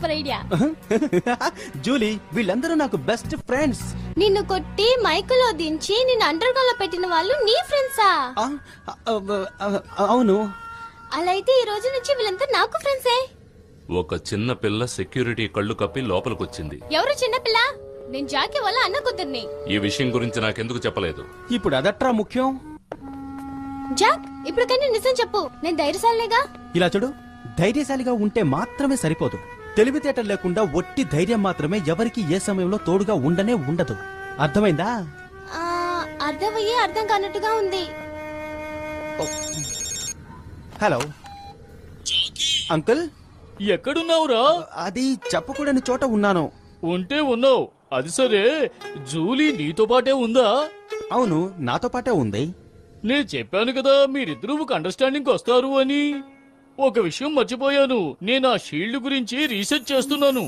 Super idea. Julie, వీళ్ళందరూ నాకు best friends. నిన్ను కొట్టి మైకులో దించి నిన్ను అండర్ గ్రౌండ్ లో పెట్టిన వాళ్ళు నీ ఫ్రెండ్సా? అవును. అలా అయితే ఈ రోజు నుంచి వీళ్ళంతా నాకు ఫ్రెండ్సే. ఒక చిన్న పిల్ల సెక్యూరిటీ కళ్ళు కప్పి లోపలికొచ్చింది. ఎవరు చిన్నపిల్ల? నేను జాకీ వల్ల అన్న కూతుర్ని. ఈ విషయం గురించి నాకెందుకు చెప్పలేదు? ఇప్పుడు అదట్రా ముఖ్యం. జాక్, ఇప్పటికైనా నిజం చెప్పు. నేను ధైర్యశాలిగా. ఇలా చూడు, ధైర్యశాలిగా ఉంటే మాత్రమే సరిపోదు. తెలివితేటలు లేకుండా ఒట్టి ధైర్యం మాత్రమే ఎవరికి ఏ సమయంలో తోడుగా ఉండనే ఉండదు. అర్థమైందా? అర్థమయ్యే అర్థం కానట్టుగా ఉంది. Hello uncle. ఎక్కడున్నావురా? అది చెప్పకూడని చోట ఉన్నాను. ఉంటే ఉన్నావు, అది సరే. జూలీ నీతో పాటే ఉందా? అవును, నాతో పాటే ఉంది. నేను చెప్పాను కదా మీరిద్దరూ ఒక అండర్స్టాండింగ్ వస్తారు అని. ఒక విషయం మర్చిపోయాను, నేను ఆ షీల్డ్ గురించి రీసెర్చ్ చేస్తున్నాను.